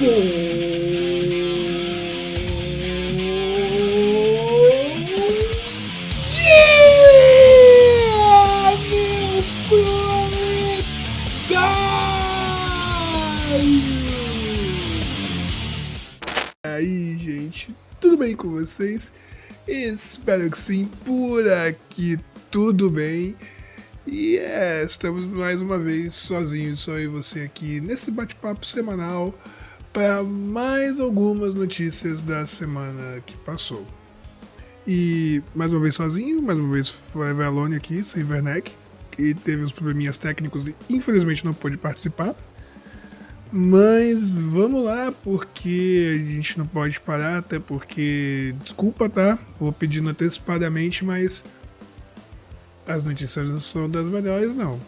Bom dia, meu planetário! E aí, gente, tudo bem com vocês? Espero que sim, por aqui tudo bem. E estamos mais uma vez sozinhos, só eu e você aqui, nesse bate-papo semanal para mais algumas notícias da semana que passou. E mais uma vez sozinho, mais uma vez Forever Alone aqui, sem Werneck, que teve uns probleminhas técnicos e infelizmente não pôde participar. Mas vamos lá, porque a gente não pode parar, até porque, desculpa, tá? Vou pedindo antecipadamente, mas as notícias não são das melhores, não.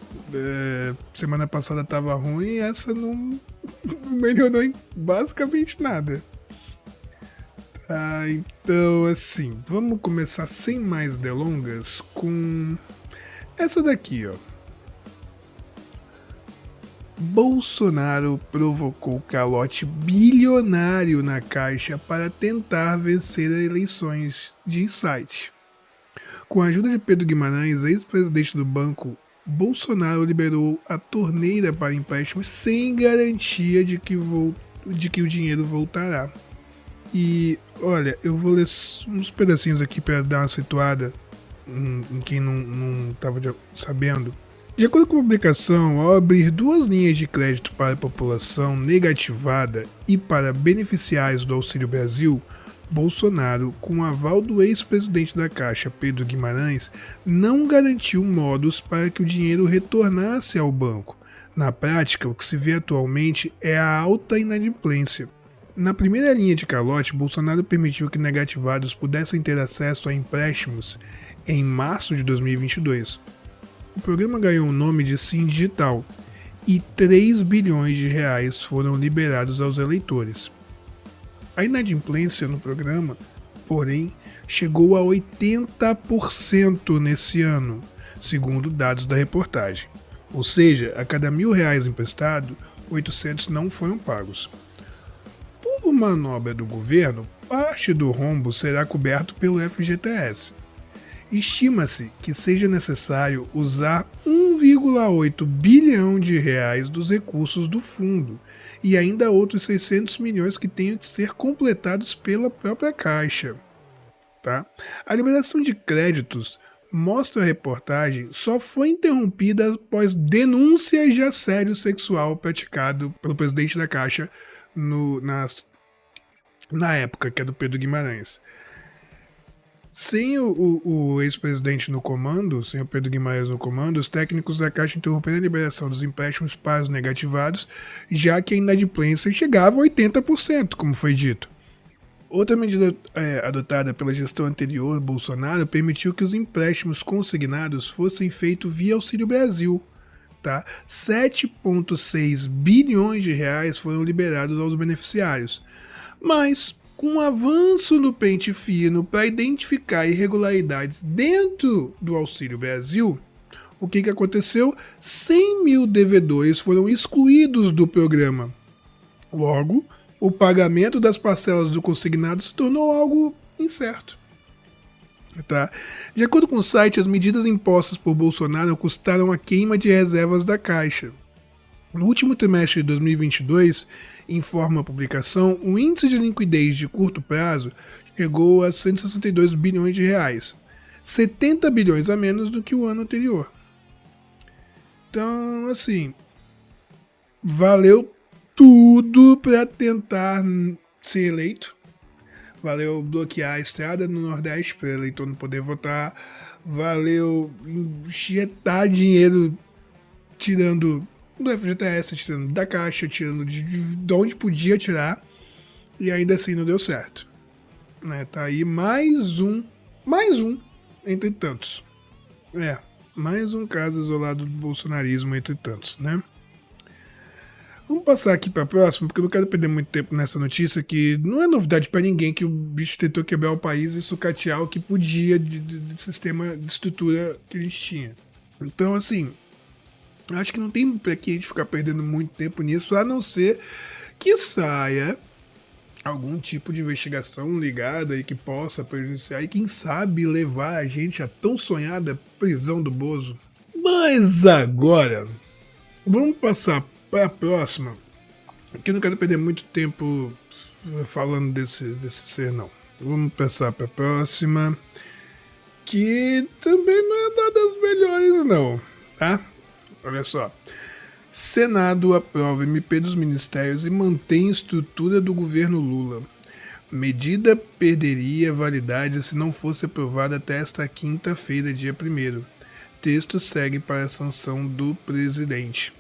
Semana passada tava ruim e essa não melhorou em basicamente nada. Tá, então assim, vamos começar sem mais delongas com essa daqui, ó. Bolsonaro provocou calote bilionário na Caixa para tentar vencer as eleições de insight. Com a ajuda de Pedro Guimarães, ex-presidente do banco, Bolsonaro liberou a torneira para empréstimos sem garantia de que o dinheiro voltará. E olha, eu vou ler uns pedacinhos aqui para dar uma situada em quem não estava sabendo. De acordo com a publicação, ao abrir duas linhas de crédito para a população negativada e para beneficiários do Auxílio Brasil, Bolsonaro, com o aval do ex-presidente da Caixa, Pedro Guimarães, não garantiu modos para que o dinheiro retornasse ao banco. Na prática, o que se vê atualmente é a alta inadimplência. Na primeira linha de calote, Bolsonaro permitiu que negativados pudessem ter acesso a empréstimos em março de 2022. O programa ganhou o nome de Sim Digital e 3 bilhões de reais foram liberados aos eleitores. A inadimplência no programa, porém, chegou a 80% nesse ano, segundo dados da reportagem. Ou seja, a cada R$1.000 emprestado, 800 não foram pagos. Por manobra do governo, parte do rombo será coberto pelo FGTS. Estima-se que seja necessário usar 1,8 bilhão de reais dos recursos do fundo e ainda outros 600 milhões que tenham que ser completados pela própria Caixa. Tá? A liberação de créditos, mostra a reportagem, só foi interrompida após denúncias de assédio sexual praticado pelo presidente da Caixa na época, que é do Pedro Guimarães. Sem o ex-presidente no comando, sem o Pedro Guimarães no comando, os técnicos da Caixa interromperam a liberação dos empréstimos para os negativados, já que a inadimplência chegava a 80%, como foi dito. Outra medida adotada pela gestão anterior, Bolsonaro, permitiu que os empréstimos consignados fossem feitos via Auxílio Brasil. Tá? 7,6 bilhões de reais foram liberados aos beneficiários. Mas, com o avanço no pente fino para identificar irregularidades dentro do Auxílio Brasil, o que aconteceu? 100 mil devedores foram excluídos do programa. Logo, o pagamento das parcelas do consignado se tornou algo incerto. Tá? De acordo com o site, as medidas impostas por Bolsonaro custaram a queima de reservas da Caixa. No último trimestre de 2022, informa a publicação, o índice de liquidez de curto prazo chegou a 162 bilhões de reais, 70 bilhões a menos do que o ano anterior. Então, assim, valeu tudo para tentar ser eleito. Valeu bloquear a estrada no Nordeste para o eleitor não poder votar. Valeu injetar dinheiro tirando do FGTS, tirando da Caixa, tirando de onde podia tirar, e ainda assim não deu certo. Né? Tá aí mais um entre tantos. Mais um caso isolado do bolsonarismo entre tantos, né? Vamos passar aqui para a próxima, porque eu não quero perder muito tempo nessa notícia, que não é novidade para ninguém que o bicho tentou quebrar o país e sucatear o que podia de sistema de estrutura que a gente tinha. Então, assim, eu acho que não tem pra que a gente ficar perdendo muito tempo nisso, a não ser que saia algum tipo de investigação ligada e que possa prejudiciar e quem sabe levar a gente à tão sonhada prisão do Bozo. Mas agora, vamos passar para a próxima, que eu não quero perder muito tempo falando desse ser não. Vamos passar para a próxima, que também não é uma das melhores não, tá? Olha só. Senado aprova MP dos ministérios e mantém estrutura do governo Lula. Medida perderia validade se não fosse aprovada até esta quinta-feira, dia 1º. Texto segue para a sanção do presidente.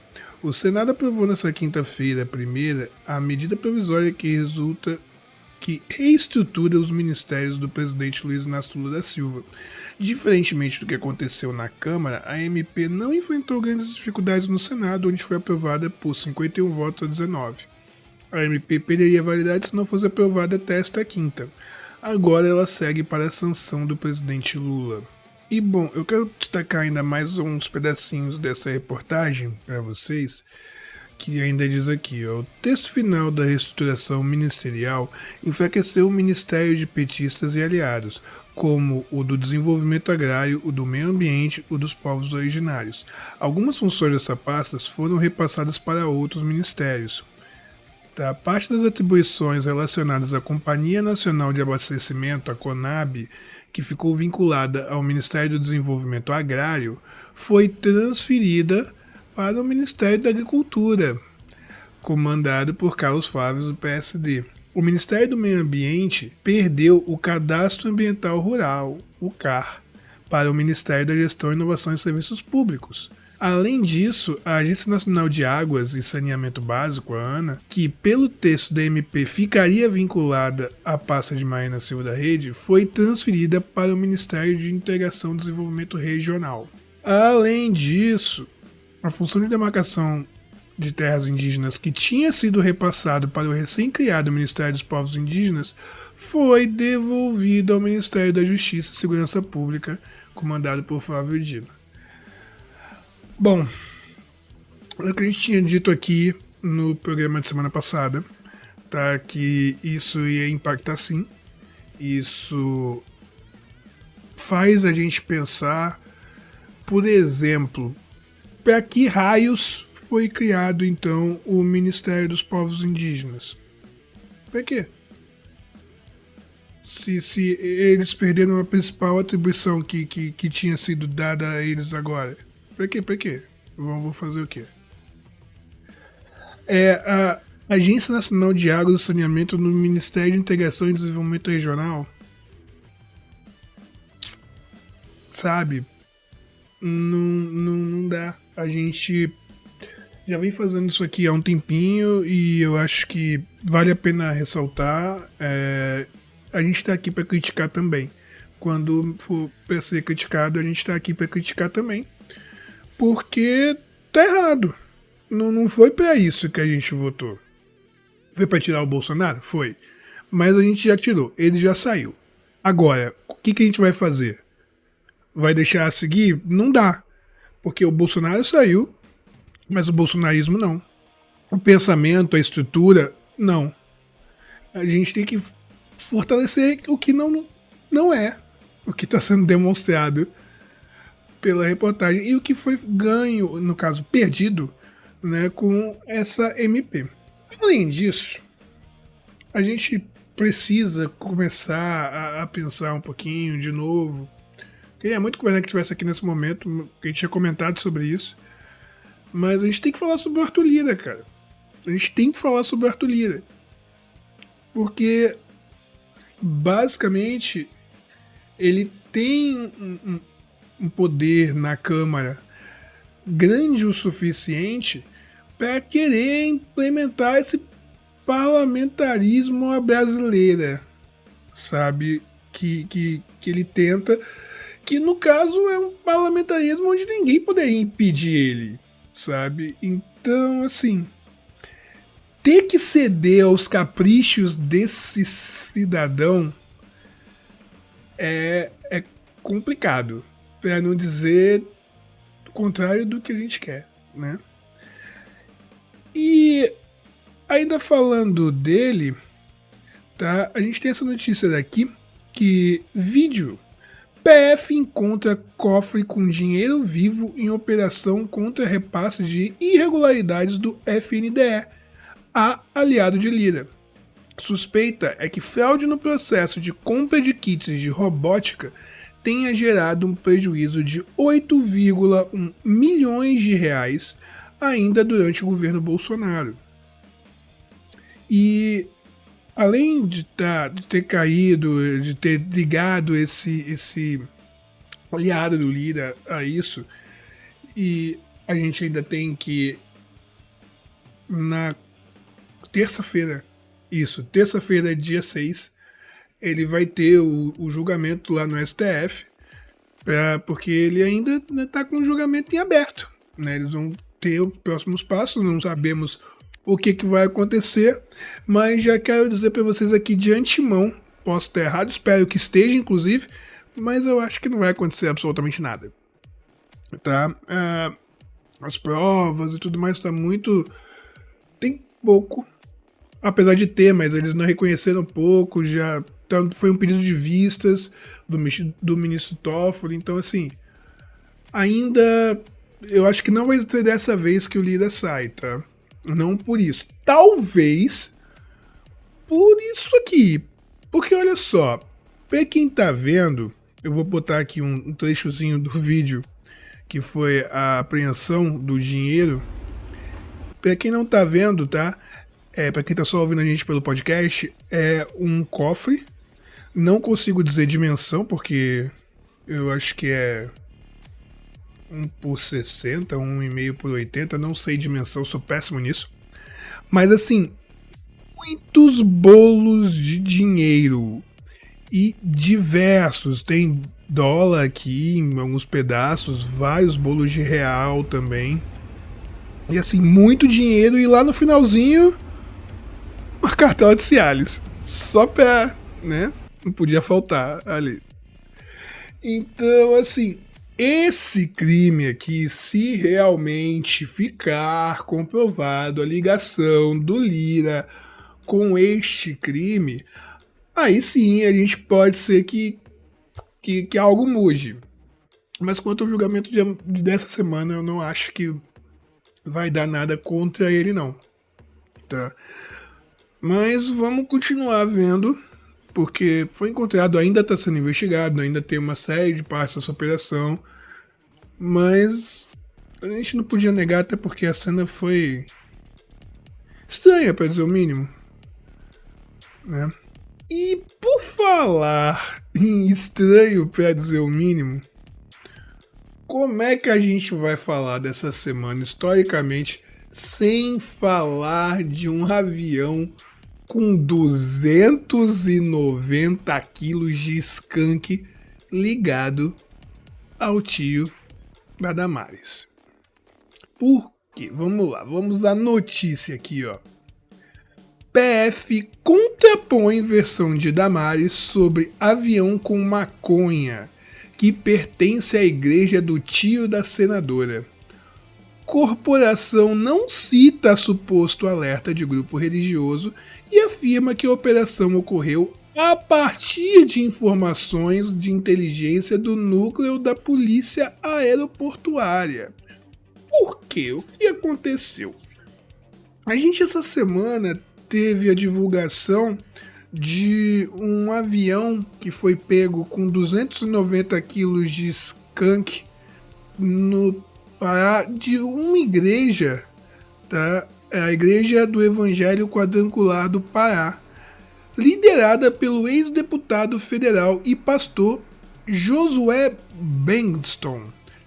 O Senado aprovou nesta quinta-feira, primeira, a medida provisória que reestrutura os ministérios do presidente Luiz Inácio Lula da Silva. Diferentemente do que aconteceu na Câmara, a MP não enfrentou grandes dificuldades no Senado, onde foi aprovada por 51 votos a 19. A MP perderia validade se não fosse aprovada até esta quinta. Agora ela segue para a sanção do presidente Lula. E bom, eu quero destacar ainda mais uns pedacinhos dessa reportagem para vocês, que ainda diz aqui, ó, o texto final da reestruturação ministerial enfraqueceu o ministério de petistas e aliados, como o do desenvolvimento agrário, o do meio ambiente, o dos povos originários. Algumas funções dessa pasta foram repassadas para outros ministérios. Da parte das atribuições relacionadas à Companhia Nacional de Abastecimento, a CONAB, que ficou vinculada ao Ministério do Desenvolvimento Agrário, foi transferida para o Ministério da Agricultura, comandado por Carlos Flávio do PSD. O Ministério do Meio Ambiente perdeu o Cadastro Ambiental Rural, o CAR, para o Ministério da Gestão, Inovação e Serviços Públicos. Além disso, a Agência Nacional de Águas e Saneamento Básico, a ANA, que pelo texto da MP ficaria vinculada à pasta de Marina Silva da Rede, foi transferida para o Ministério de Integração e Desenvolvimento Regional. Além disso, a função de demarcação de terras indígenas que tinha sido repassado para o recém-criado Ministério dos Povos Indígenas foi devolvida ao Ministério da Justiça e Segurança Pública, comandado por Flávio Dino. Bom, o que a gente tinha dito aqui no programa de semana passada, tá, que isso ia impactar sim. Isso faz a gente pensar, por exemplo, para que raios foi criado então o Ministério dos Povos Indígenas? Para quê? Se eles perderam a principal atribuição que tinha sido dada a eles agora. Pra quê? Vamos fazer o quê? A Agência Nacional de Águas e Saneamento no Ministério de Integração e Desenvolvimento Regional. Sabe? Não dá. A gente já vem fazendo isso aqui há um tempinho e eu acho que vale a pena ressaltar. A gente tá aqui para criticar também. Quando for para ser criticado, a gente tá aqui para criticar também. Porque tá errado. Não foi para isso que a gente votou. Foi para tirar o Bolsonaro? Foi. Mas a gente já tirou. Ele já saiu. Agora, o que a gente vai fazer? Vai deixar a seguir? Não dá. Porque o Bolsonaro saiu, mas o bolsonarismo não. O pensamento, a estrutura, não. A gente tem que fortalecer o que não é. O que está sendo demonstrado pela reportagem e o que foi ganho, no caso perdido, né, com essa MP. Além disso, a gente precisa começar a pensar um pouquinho de novo. Queria muito que o Werneck estivesse aqui nesse momento, que a gente tinha comentado sobre isso, mas a gente tem que falar sobre o Arthur Lira, cara. A gente tem que falar sobre o Arthur Lira. Porque, basicamente, ele tem um poder na Câmara grande o suficiente para querer implementar esse parlamentarismo à brasileira, sabe? Que ele tenta, que no caso é um parlamentarismo onde ninguém poderia impedir ele, sabe? Então, assim, ter que ceder aos caprichos desse cidadão é complicado, para não dizer o contrário do que a gente quer, né? E ainda falando dele, tá? A gente tem essa notícia daqui que vídeo. PF encontra cofre com dinheiro vivo em operação contra repasse de irregularidades do FNDE, a aliado de Lira. Suspeita é que fraude no processo de compra de kits de robótica tenha gerado um prejuízo de 8,1 milhões de reais ainda durante o governo Bolsonaro. E além de ter caído, de ter ligado esse aliado do Lira a isso, e a gente ainda tem que na terça-feira, dia 6, ele vai ter o julgamento lá no STF, porque ele ainda está com o julgamento em aberto, né? Eles vão ter os próximos passos, não sabemos o que vai acontecer, mas já quero dizer para vocês aqui de antemão, posso estar errado, espero que esteja inclusive, mas eu acho que não vai acontecer absolutamente nada, tá? As provas e tudo mais tá muito... tem pouco, apesar de ter, mas eles não reconheceram pouco, já foi um pedido de vistas do ministro Toffoli, então assim, ainda eu acho que não vai ser dessa vez que o Lira sai, tá? Não por isso. Talvez por isso aqui. Porque olha só, pra quem tá vendo, eu vou botar aqui um trechozinho do vídeo que foi a apreensão do dinheiro. Pra quem não tá vendo, tá? Pra quem tá só ouvindo a gente pelo podcast, é um cofre. Não consigo dizer dimensão, porque eu acho que é 1 por 60, 1,5 por 80, não sei dimensão, sou péssimo nisso. Mas assim, muitos bolos de dinheiro e diversos, tem dólar aqui em alguns pedaços, vários bolos de real também. E assim, muito dinheiro e lá no finalzinho, uma cartela de Cialis. Só pra, né, não podia faltar ali. Então assim, esse crime aqui, se realmente ficar comprovado a ligação do Lira com este crime, aí sim a gente pode ser que algo mude. Mas quanto ao julgamento dessa semana, eu não acho que vai dar nada contra ele não. Tá? Mas vamos continuar vendo, porque foi encontrado, ainda está sendo investigado, ainda tem uma série de partes dessa operação, mas a gente não podia negar, até porque a cena foi estranha, para dizer o mínimo, né? E por falar em estranho, para dizer o mínimo, como é que a gente vai falar dessa semana historicamente sem falar de um avião com 290 quilos de skunk ligado ao tio da Damares? Por quê? Vamos lá, vamos à notícia aqui, ó. PF contrapõe versão de Damares sobre avião com maconha que pertence à igreja do tio da senadora. Corporação não cita suposto alerta de grupo religioso e afirma que a operação ocorreu a partir de informações de inteligência do núcleo da Polícia Aeroportuária. Por quê? O que aconteceu? A gente essa semana teve a divulgação de um avião que foi pego com 290 quilos de skunk no Pará, de uma igreja, tá? A Igreja do Evangelho Quadrangular do Pará, liderada pelo ex-deputado federal e pastor Josué Bengston,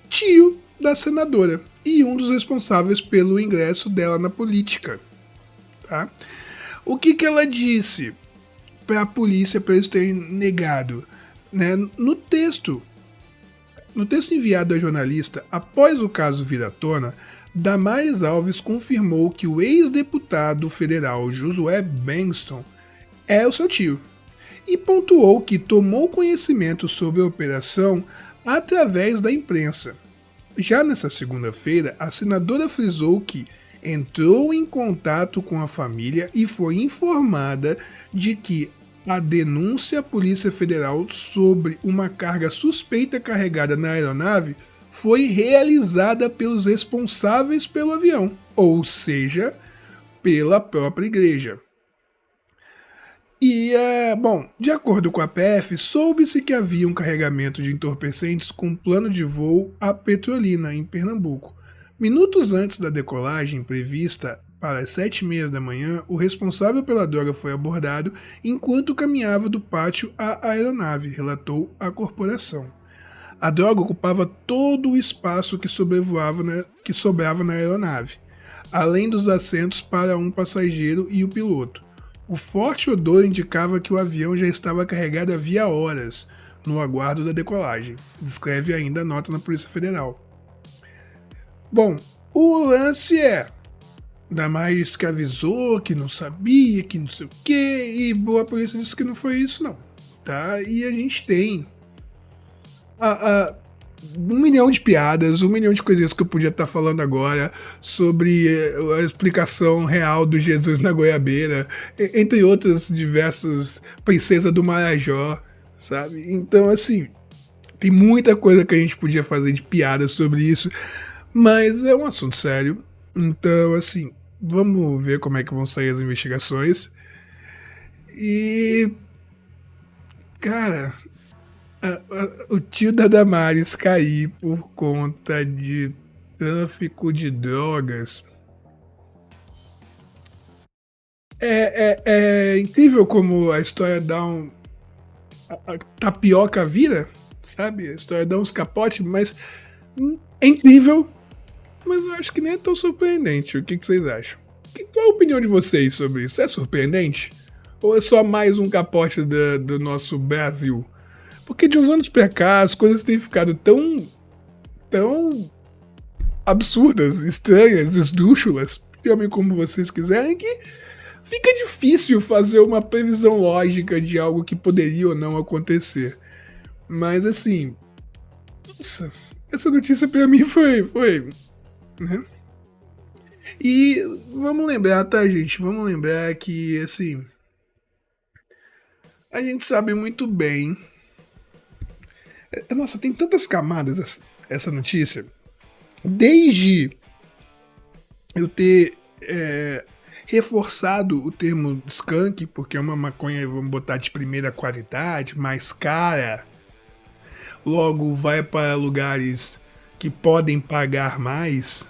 tio da senadora e um dos responsáveis pelo ingresso dela na política. Tá? O que ela disse para a polícia para eles terem negado? Né? No texto enviado à jornalista, após o caso vir à tona, Damares Alves confirmou que o ex-deputado federal Josué Bengston é o seu tio e pontuou que tomou conhecimento sobre a operação através da imprensa. Já nessa segunda-feira, a senadora frisou que, entrou em contato com a família e foi informada de que a denúncia à Polícia Federal sobre uma carga suspeita carregada na aeronave foi realizada pelos responsáveis pelo avião, ou seja, pela própria igreja. E, bom, de acordo com a PF, soube-se que havia um carregamento de entorpecentes com plano de voo a Petrolina, em Pernambuco. Minutos antes da decolagem prevista para as 7h30 da manhã, o responsável pela droga foi abordado enquanto caminhava do pátio à aeronave, relatou a corporação. A droga ocupava todo o espaço que sobrava na aeronave, além dos assentos para um passageiro e o piloto. O forte odor indicava que o avião já estava carregado havia horas, no aguardo da decolagem, descreve ainda a nota na Polícia Federal. Bom, o lance é, Damares que avisou, que não sabia, que não sei o que, e boa polícia disse que não foi isso não, tá? E a gente tem 1 milhão de piadas, 1 milhão de coisas que eu podia estar falando agora sobre a explicação real do Jesus na goiabeira, entre outras diversas princesas do Marajó, sabe? Então, assim, tem muita coisa que a gente podia fazer de piada sobre isso, mas é um assunto sério. Então, assim, vamos ver como é que vão sair as investigações. E, cara, o tio da Damares cair por conta de tráfico de drogas. É incrível como a história dá a tapioca vira, sabe? A história dá uns capotes, mas é incrível, mas eu acho que nem é tão surpreendente. O que vocês acham? Qual a opinião de vocês sobre isso? É surpreendente? Ou é só mais um capote do nosso Brasil? Porque de uns anos pra cá as coisas têm ficado tão absurdas, estranhas, esdrúxulas, chamem como vocês quiserem, que fica difícil fazer uma previsão lógica de algo que poderia ou não acontecer. Mas assim, nossa, essa notícia pra mim foi, né? E vamos lembrar, tá, gente? Vamos lembrar que, assim, a gente sabe muito bem. Nossa, tem tantas camadas essa notícia. Desde eu ter reforçado o termo skunk, porque é uma maconha, vamos botar, de primeira qualidade, mais cara, logo vai para lugares que podem pagar mais.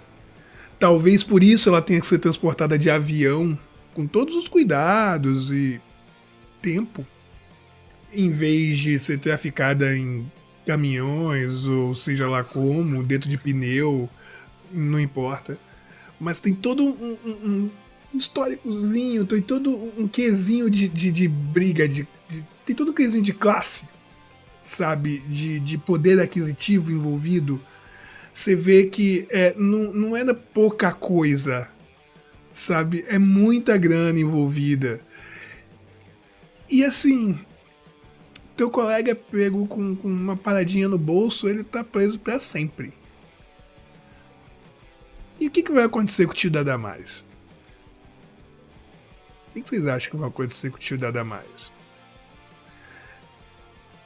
Talvez por isso ela tenha que ser transportada de avião, com todos os cuidados e tempo, em vez de ser traficada em caminhões, ou seja lá como, dentro de pneu, não importa. Mas tem todo um históricozinho, tem todo um quesinho de briga, tem todo um quesinho de classe, sabe? De poder aquisitivo envolvido. Você vê que não era pouca coisa, sabe? É muita grana envolvida. E assim, teu colega é pego com uma paradinha no bolso, ele tá preso pra sempre. E o que vai acontecer com o tio da Damares? O que vocês acham que vai acontecer com o tio da Damares?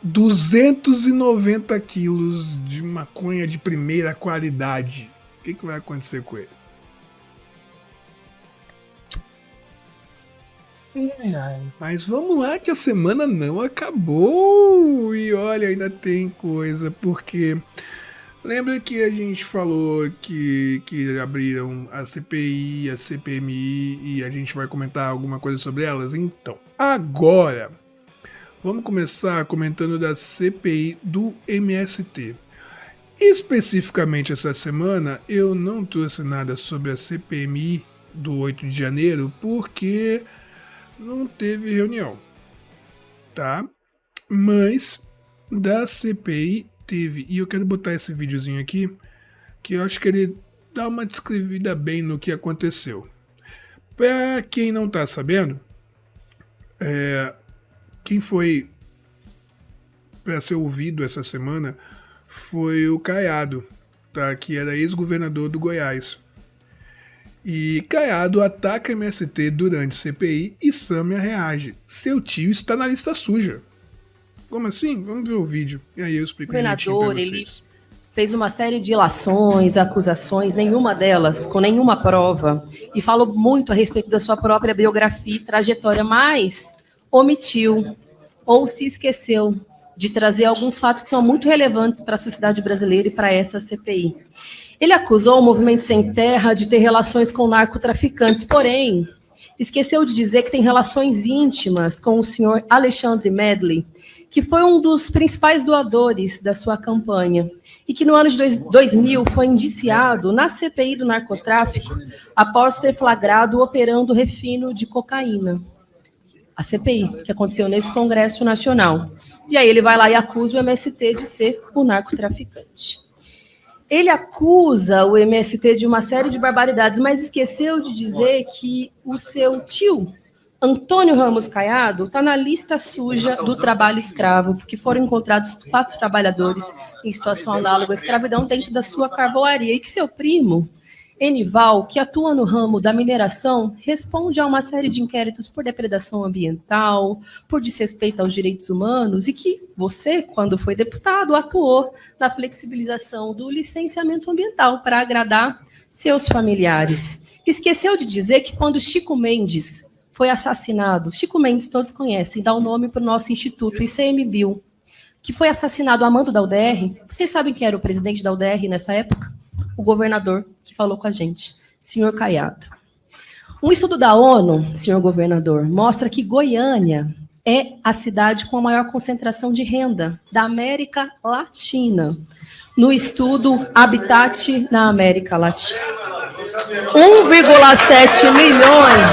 290 quilos de maconha de primeira qualidade. O que vai acontecer com ele? Mas vamos lá que a semana não acabou. E olha, ainda tem coisa, porque lembra que a gente falou que abriram a CPI, a CPMI e a gente vai comentar alguma coisa sobre elas? Então, agora vamos começar comentando da CPI do MST. Especificamente essa semana eu não trouxe nada sobre a CPMI do 8 de janeiro porque não teve reunião, tá? Mas da CPI teve, e eu quero botar esse videozinho aqui, que eu acho que ele dá uma descrevida bem no que aconteceu. Pra quem não tá sabendo, quem foi para ser ouvido essa semana foi o Caiado, tá? Que era ex-governador do Goiás. E Caiado ataca MST durante CPI e Sâmia reage. Seu tio está na lista suja. Como assim? Vamos ver o vídeo. E aí eu explico direitinho pra vocês. Ele fez uma série de ilações, acusações, nenhuma delas com nenhuma prova, e falou muito a respeito da sua própria biografia e trajetória, mas omitiu ou se esqueceu de trazer alguns fatos que são muito relevantes para a sociedade brasileira e para essa CPI. Ele acusou o Movimento Sem Terra de ter relações com narcotraficantes, porém, esqueceu de dizer que tem relações íntimas com o senhor Alexandre Medley, que foi um dos principais doadores da sua campanha, e que no ano de 2000 foi indiciado na CPI do narcotráfico após ser flagrado operando refino de cocaína. A CPI, que aconteceu nesse Congresso Nacional. E aí ele vai lá e acusa o MST de ser o narcotraficante. Ele acusa o MST de uma série de barbaridades, mas esqueceu de dizer que o seu tio, Antônio Ramos Caiado, está na lista suja do trabalho escravo, porque foram encontrados 4 trabalhadores em situação análoga à escravidão dentro da sua carvoaria, e que seu primo, Enival, que atua no ramo da mineração, responde a uma série de inquéritos por depredação ambiental, por desrespeito aos direitos humanos, e que você, quando foi deputado, atuou na flexibilização do licenciamento ambiental para agradar seus familiares. Esqueceu de dizer que quando Chico Mendes foi assassinado, Chico Mendes todos conhecem, dá o nome para o nosso instituto, ICMBio, que foi assassinado a mando da UDR. Vocês sabem quem era o presidente da UDR nessa época? O governador que falou com a gente, senhor Caiado. Um estudo da ONU, senhor governador, mostra que Goiânia é a cidade com a maior concentração de renda da América Latina. No estudo Habitat na América Latina. 1,7 milhões.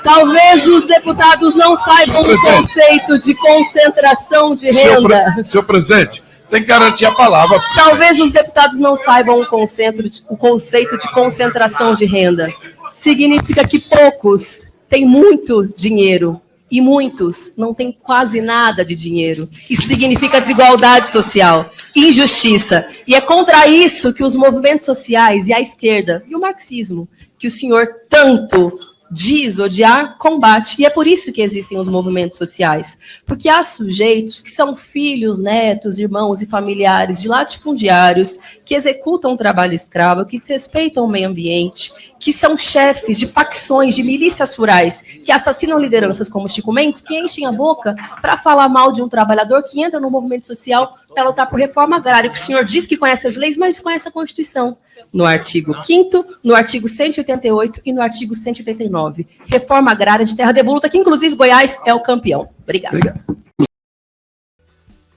Talvez os deputados não saibam o conceito de concentração de renda. Senhor presidente, tem que garantir a palavra. Talvez os deputados não saibam o conceito de concentração de renda. Significa que poucos têm muito dinheiro e muitos não têm quase nada de dinheiro. Isso significa desigualdade social, injustiça. E é contra isso que os movimentos sociais e a esquerda e o marxismo, que o senhor tanto diz odiar, combate. E é por isso que existem os movimentos sociais. Porque há sujeitos que são filhos, netos, irmãos e familiares de latifundiários que executam trabalho escravo, que desrespeitam o meio ambiente, que são chefes de facções, de milícias rurais, que assassinam lideranças como Chico Mendes, que enchem a boca para falar mal de um trabalhador que entra no movimento social para lutar por reforma agrária, que o senhor diz que conhece as leis, mas desconhece a Constituição. No artigo 5º, no artigo 188 e no artigo 189. Reforma agrária de terra devoluta, que inclusive Goiás é o campeão. Obrigada.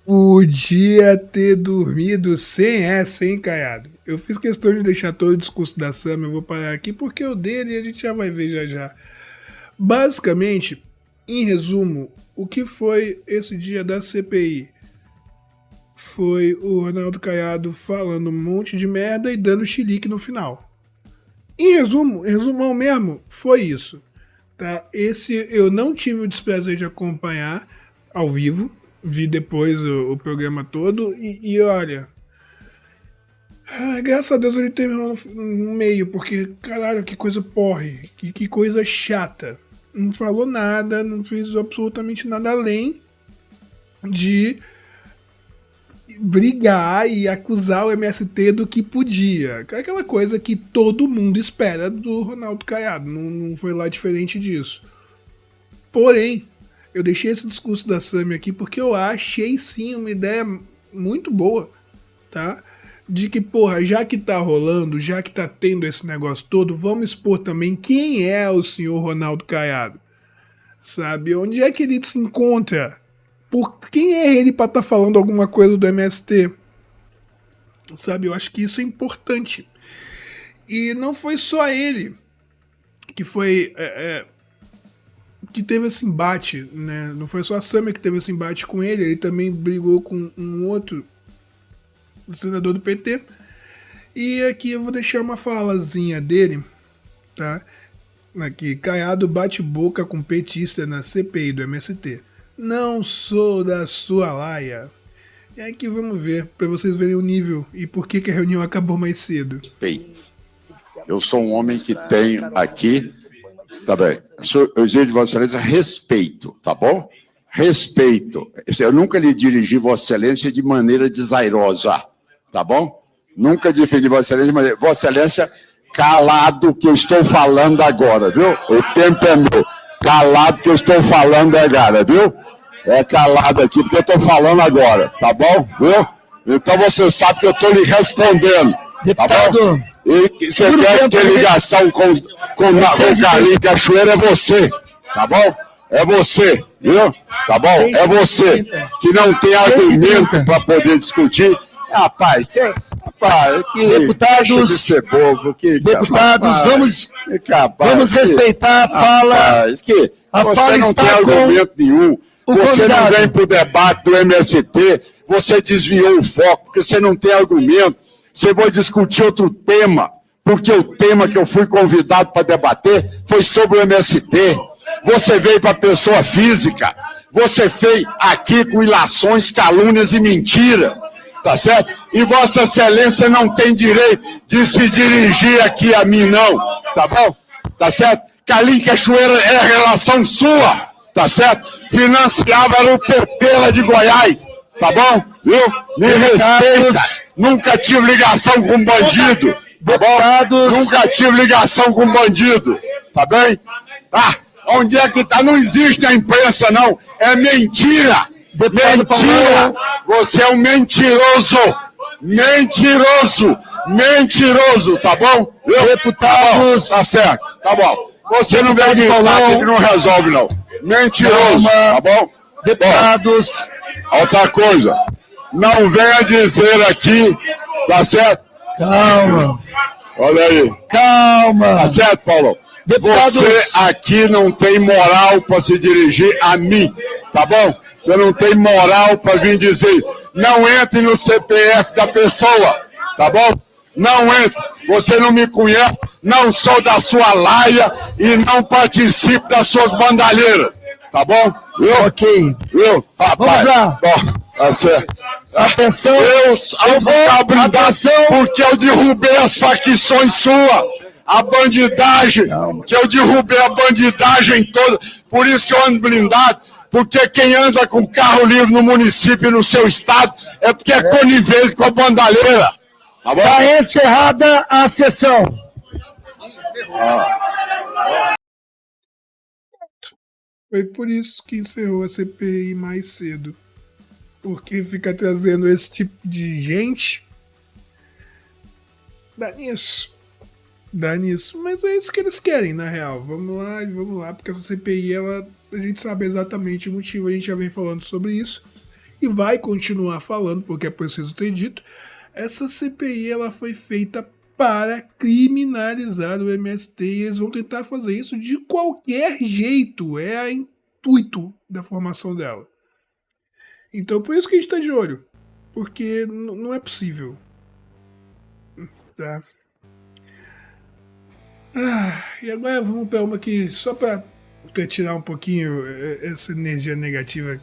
Podia ter dormido sem essa, hein, Caiado? Eu fiz questão de deixar todo o discurso da Sâmia, eu vou parar aqui porque o dele a gente já vai ver já já. Basicamente, em resumo, o que foi esse dia da CPI? Foi o Ronaldo Caiado falando um monte de merda e dando chilique no final. Em resumo, resumão mesmo, foi isso. Tá? Esse eu não tive o desprazer de acompanhar ao vivo, vi depois o programa todo e olha, graças a Deus ele terminou no meio, porque caralho, que coisa porre, que coisa chata. Não falou nada, não fez absolutamente nada além de brigar e acusar o MST do que podia. Aquela coisa que todo mundo espera do Ronaldo Caiado. Não foi lá diferente disso. Porém, eu deixei esse discurso da Sâmia aqui porque eu achei sim uma ideia muito boa, tá? De que, porra, já que tá rolando, já que tá tendo esse negócio todo, vamos expor também quem é o senhor Ronaldo Caiado. Sabe? Onde é que ele se encontra? Por quem é ele para estar falando alguma coisa do MST? Sabe, eu acho que isso é importante. E não foi só ele que foi que teve esse embate, né? Não foi só a Sâmia que teve esse embate com ele também brigou com um outro senador do PT. E aqui eu vou deixar uma falazinha dele, tá? Aqui, Caiado bate boca com petista na CPI do MST. Não sou da sua laia. E aqui vamos ver, para vocês verem o nível e por que a reunião acabou mais cedo. Respeito. Eu sou um homem que tenho aqui, tá bem, eu exijo de Vossa Excelência respeito, tá bom? Respeito. Eu nunca lhe dirigi Vossa Excelência de maneira desairosa, tá bom? Nunca defendi Vossa Excelência de maneira... Vossa Excelência, calado que eu estou falando agora, viu? O tempo é meu. Calado que eu estou falando agora, viu? É calado aqui porque eu estou falando agora, tá bom? Viu? Então você sabe que eu estou lhe respondendo, deputado, tá bom? E você quer ter ligação com o Carlinhos Cachoeira, é você, tá bom? É você, viu? Tá bom? É você que não tem argumento para poder discutir. Rapaz, deputados, de ser bobo, deputados, capaz, vamos respeitar a fala. Rapaz, você não tem argumento nenhum. Você não vem para o debate do MST, você desviou o foco, porque você não tem argumento. Você vai discutir outro tema, porque o tema que eu fui convidado para debater foi sobre o MST. Você veio para a pessoa física, você fez aqui com ilações, calúnias e mentiras, tá certo? E Vossa Excelência não tem direito de se dirigir aqui a mim, não, tá bom? Tá certo? Carlinhos Cachoeira é a relação sua, tá certo? Financiava era o PT de Goiás, tá bom? Viu? Me respeita. Nunca tive ligação com bandido, tá bom? Nunca tive ligação com bandido, tá bem? Ah, onde é que tá? Não existe a imprensa, não. É mentira. Mentira. Você é um mentiroso. Mentiroso, tá bom? Deputados. Tá certo, tá bom. Você não vem gritar aqui que não resolve, não. Mentiroso, tá bom? Deputados. Outra coisa, não venha dizer aqui, tá certo? Calma. Olha aí. Calma. Tá certo, Paulo? Deputados. Você aqui não tem moral para se dirigir a mim, tá bom? Você não tem moral para vir dizer, não entre no CPF da pessoa, tá bom? Não entre. Você não me conhece, não sou da sua laia e não participo das suas bandalheiras. Tá bom? Viu? Ok. Viu? Rapaz, vamos lá. Bom, tá certo. Atenção. Eu vou ficar blindado porque eu derrubei as facções suas. A bandidagem, que eu derrubei a bandidagem toda. Por isso que eu ando blindado. Porque quem anda com carro livre no município e no seu estado é porque é conivente com a bandalheira. Tá bom? Está encerrada a sessão. Foi por isso que encerrou a CPI mais cedo. Porque fica trazendo esse tipo de gente. Dá nisso. Mas é isso que eles querem, na real. Vamos lá, porque essa CPI, a gente sabe exatamente o motivo. A gente já vem falando sobre isso. E vai continuar falando, porque é preciso ter dito. Essa CPI, ela foi feita para criminalizar o MST e eles vão tentar fazer isso de qualquer jeito. É o intuito da formação dela. Então, por isso que a gente está de olho. Porque não é possível. Tá? E agora vamos para uma que, só para tirar um pouquinho essa energia negativa.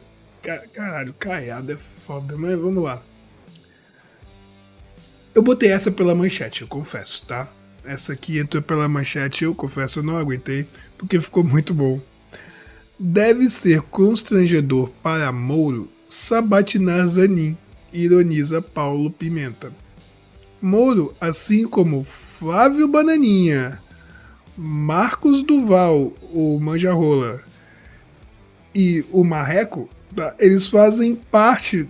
Caralho, caiada é foda, mas vamos lá. Eu botei essa pela manchete, eu confesso, tá? Essa aqui entrou pela manchete, eu confesso, eu não aguentei, porque ficou muito bom. Deve ser constrangedor para Moro sabatinar Zanin, ironiza Paulo Pimenta. Moro, assim como Flávio Bananinha, Marcos Duval, o Manjarrola, e o Marreco, eles fazem parte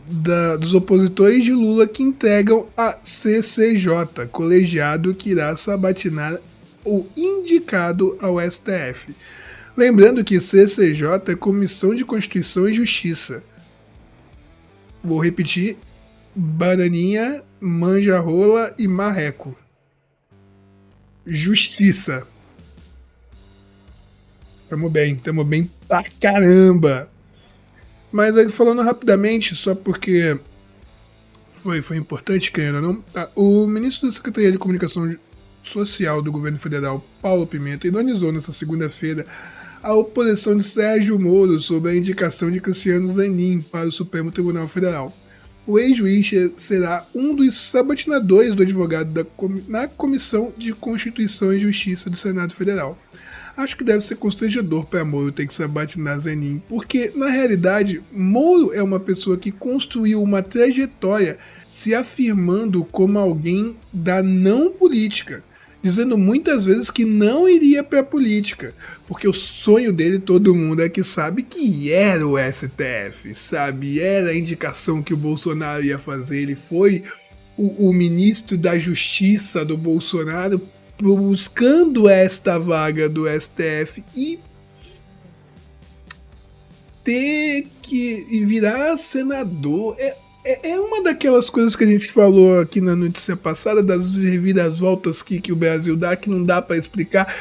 dos opositores de Lula que integram a CCJ, colegiado que irá sabatinar o indicado ao STF. Lembrando que CCJ é Comissão de Constituição e Justiça. Vou repetir: Bananinha, Manjarrola e Marreco. Justiça. Tamo bem pra caramba. Mas aí, falando rapidamente, só porque foi importante, querendo ou não, o ministro da Secretaria de Comunicação Social do Governo Federal, Paulo Pimenta, ironizou nessa segunda-feira a oposição de Sérgio Moro sobre a indicação de Cristiano Zanin para o Supremo Tribunal Federal. o ex-juiz será um dos sabatinadores do advogado na Comissão de Constituição e Justiça do Senado Federal. Acho que deve ser constrangedor para Moro ter que sabatinar Zanin, porque, na realidade, Moro é uma pessoa que construiu uma trajetória se afirmando como alguém da não política, dizendo muitas vezes que não iria para a política, porque o sonho dele, todo mundo é que sabe que era o STF, sabe? Era a indicação que o Bolsonaro ia fazer, ele foi o ministro da Justiça do Bolsonaro buscando esta vaga do STF e ter que virar senador é uma daquelas coisas que a gente falou aqui na notícia passada, das reviravoltas que o Brasil dá, que não dá para explicar.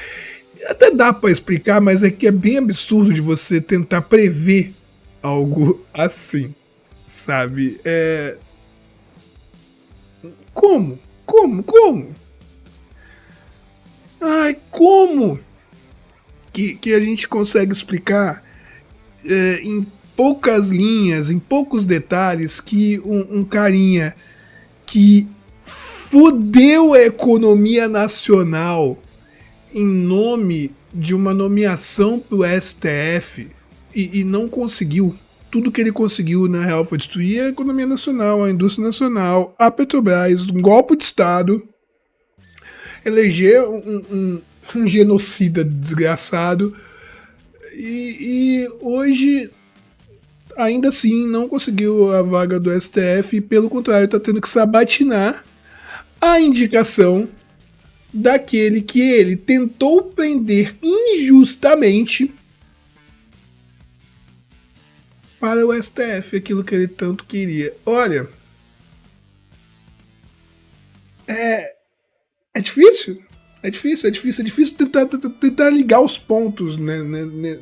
Até dá para explicar, mas é que é bem absurdo de você tentar prever algo assim, sabe? Como? Ai, como que a gente consegue explicar em poucas linhas, em poucos detalhes, que um carinha que fudeu a economia nacional em nome de uma nomeação pro STF e não conseguiu. Tudo que ele conseguiu, na real, foi destruir a economia nacional, a indústria nacional, a Petrobras, um golpe de Estado, eleger um genocida desgraçado e hoje ainda assim não conseguiu a vaga do STF e, pelo contrário, está tendo que sabatinar a indicação daquele que ele tentou prender injustamente para o STF, aquilo que ele tanto queria. Olha, é difícil. É difícil tentar ligar os pontos, né,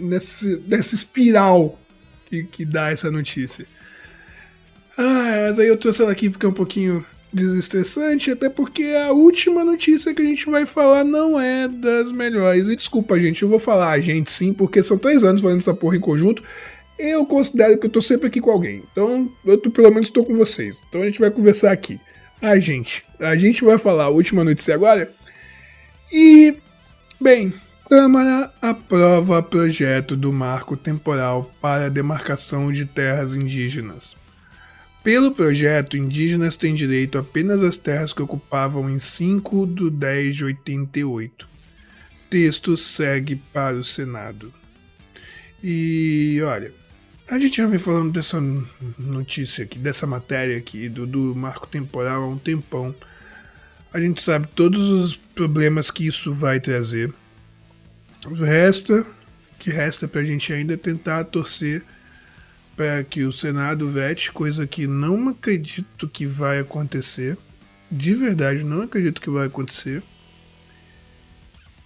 nessa espiral que dá essa notícia. Mas aí eu trouxe ela aqui porque é um pouquinho desestressante, até porque a última notícia que a gente vai falar não é das melhores. E desculpa, gente, eu vou falar a gente sim, porque são 3 anos fazendo essa porra em conjunto. Eu considero que eu tô sempre aqui com alguém. Então, pelo menos estou com vocês. Então a gente vai conversar aqui. A gente vai falar a última notícia agora. E, bem, Câmara aprova projeto do marco temporal para a demarcação de terras indígenas. Pelo projeto, indígenas têm direito apenas às terras que ocupavam em 5/10/88. Texto segue para o Senado. E, olha, a gente já vem falando dessa notícia aqui, dessa matéria aqui, do marco temporal há um tempão. A gente sabe todos os problemas que isso vai trazer. O que resta pra gente ainda é tentar torcer para que o Senado vete, coisa que não acredito que vai acontecer. De verdade, não acredito que vai acontecer.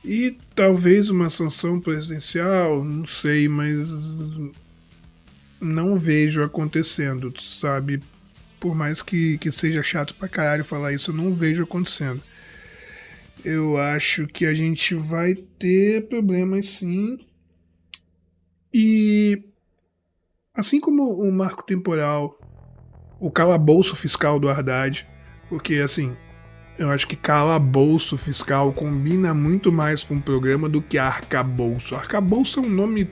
E talvez uma sanção presidencial, não sei, mas não vejo acontecendo, sabe? Por mais que seja chato pra caralho falar isso, eu não vejo acontecendo. Eu acho que a gente vai ter problemas sim. E assim como o marco temporal, o calabouço fiscal do Haddad, porque assim, eu acho que calabouço fiscal combina muito mais com o programa do que arcabouço. Arcabouço é um nome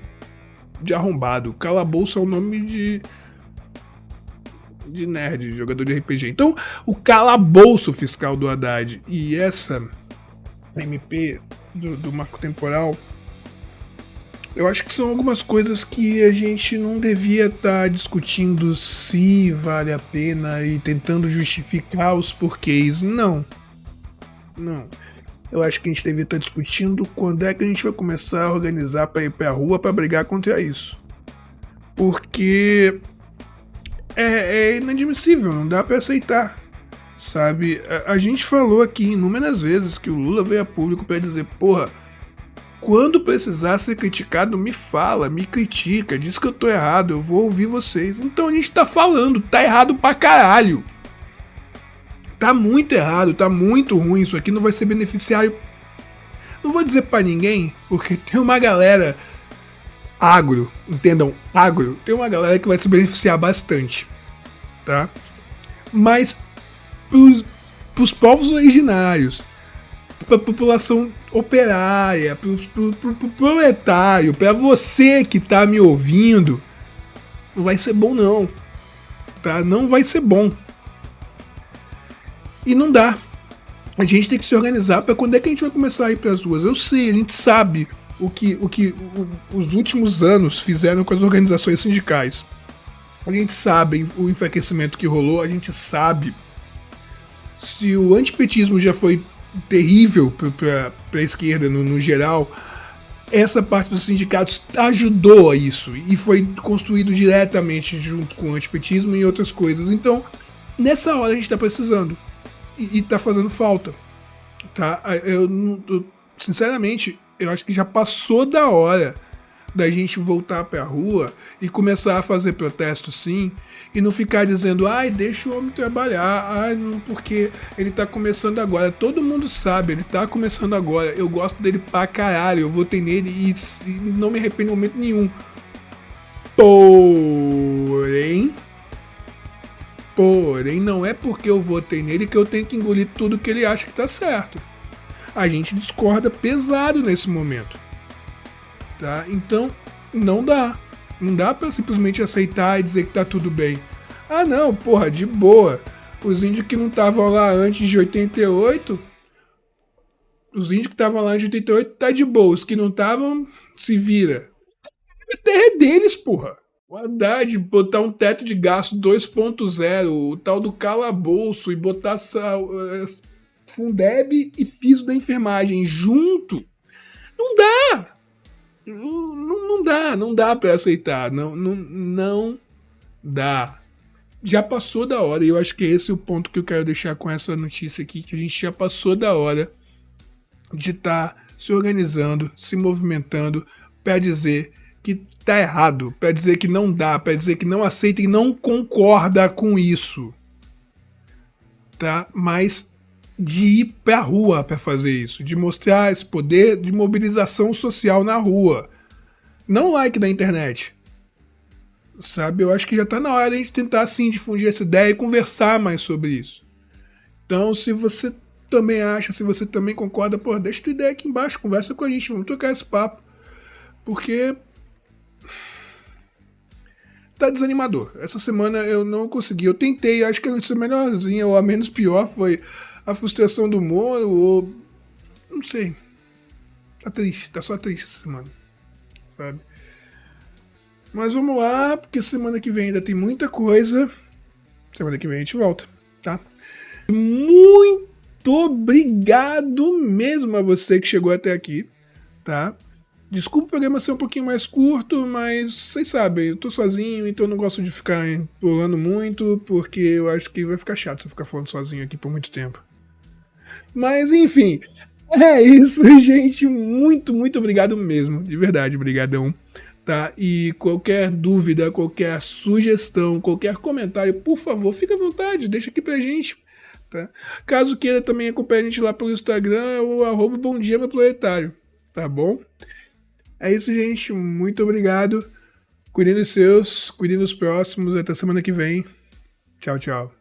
de arrombado, calabouço é um nome de nerd, jogador de RPG. Então, o calabouço fiscal do Haddad e essa MP do marco temporal, eu acho que são algumas coisas que a gente não devia estar discutindo se vale a pena e tentando justificar os porquês. Não. Eu acho que a gente devia estar discutindo quando é que a gente vai começar a organizar para ir pra rua para brigar contra isso. Porque é inadmissível, não dá para aceitar. Sabe, a gente falou aqui inúmeras vezes que o Lula veio a público para dizer, porra, quando precisar ser criticado, me fala, me critica, diz que eu tô errado, eu vou ouvir vocês. Então a gente tá falando, tá errado pra caralho. Tá muito errado, tá muito ruim, isso aqui não vai ser beneficiário. Não vou dizer pra ninguém, porque tem uma galera agro, entendam, agro, tem uma galera que vai se beneficiar bastante, tá? mas para os povos originários, para a população operária, para o proletário, para você que está me ouvindo, não vai ser bom não, tá? Não vai ser bom. E não dá. A gente tem que se organizar para quando é que a gente vai começar a ir para as ruas. Eu sei, a gente sabe o que os últimos anos fizeram com as organizações sindicais. A gente sabe o enfraquecimento que rolou, a gente sabe se o antipetismo já foi terrível para a esquerda no geral. Essa parte dos sindicatos ajudou a isso e foi construído diretamente junto com o antipetismo e outras coisas. Então, nessa hora a gente está precisando e está fazendo falta. Tá? Sinceramente, eu acho que já passou da hora da gente voltar para a rua e começar a fazer protesto sim, e não ficar dizendo, ai, deixa o homem trabalhar, ai, não, porque ele tá começando agora. Todo mundo sabe, ele tá começando agora, eu gosto dele pra caralho, eu votei nele e não me arrependo em momento nenhum. Porém, não é porque eu votei nele que eu tenho que engolir tudo que ele acha que tá certo. A gente discorda pesado nesse momento. Tá? Então, não dá. Não dá pra simplesmente aceitar e dizer que tá tudo bem. Ah não, porra, de boa. Os índios que não estavam lá antes de 88... Os índios que estavam lá antes de 88 tá de boa. Os que não estavam, se vira. A terra é deles, porra. O Haddad botar um teto de gasto 2.0, o tal do calabouço e botar Fundeb e piso da enfermagem junto. Não dá. Não dá pra aceitar, não dá. Já passou da hora, e eu acho que esse é o ponto que eu quero deixar com essa notícia aqui, que a gente já passou da hora de estar se organizando, se movimentando pra dizer que tá errado, pra dizer que não dá, pra dizer que não aceita e não concorda com isso, tá? Mas de ir pra rua pra fazer isso, de mostrar esse poder de mobilização social na rua. Não like da internet. Sabe? Eu acho que já tá na hora de a gente tentar, assim, difundir essa ideia e conversar mais sobre isso. Então, se você também acha, se você também concorda, pô, deixa tua ideia aqui embaixo, conversa com a gente, vamos trocar esse papo. Porque tá desanimador. Essa semana eu não consegui. Eu tentei, acho que a notícia melhorzinha ou a menos pior foi a frustração do Moro, ou não sei. Tá triste, tá só triste essa semana, sabe? Mas vamos lá, porque semana que vem ainda tem muita coisa. Semana que vem a gente volta, tá? Muito obrigado mesmo a você que chegou até aqui, tá? Desculpa o programa ser um pouquinho mais curto, mas vocês sabem, eu tô sozinho, então eu não gosto de ficar pulando muito, porque eu acho que vai ficar chato se eu ficar falando sozinho aqui por muito tempo. Mas enfim, é isso, gente. Muito obrigado mesmo. De verdade, brigadão. Tá? E qualquer dúvida, qualquer sugestão, qualquer comentário, por favor, fica à vontade, deixa aqui pra gente. Tá? Caso queira também acompanhar a gente lá pelo Instagram, o @bomdiameuproletário. Tá bom? É isso, gente. Muito obrigado. Cuidem dos seus, cuidem dos próximos. Até semana que vem. Tchau, tchau.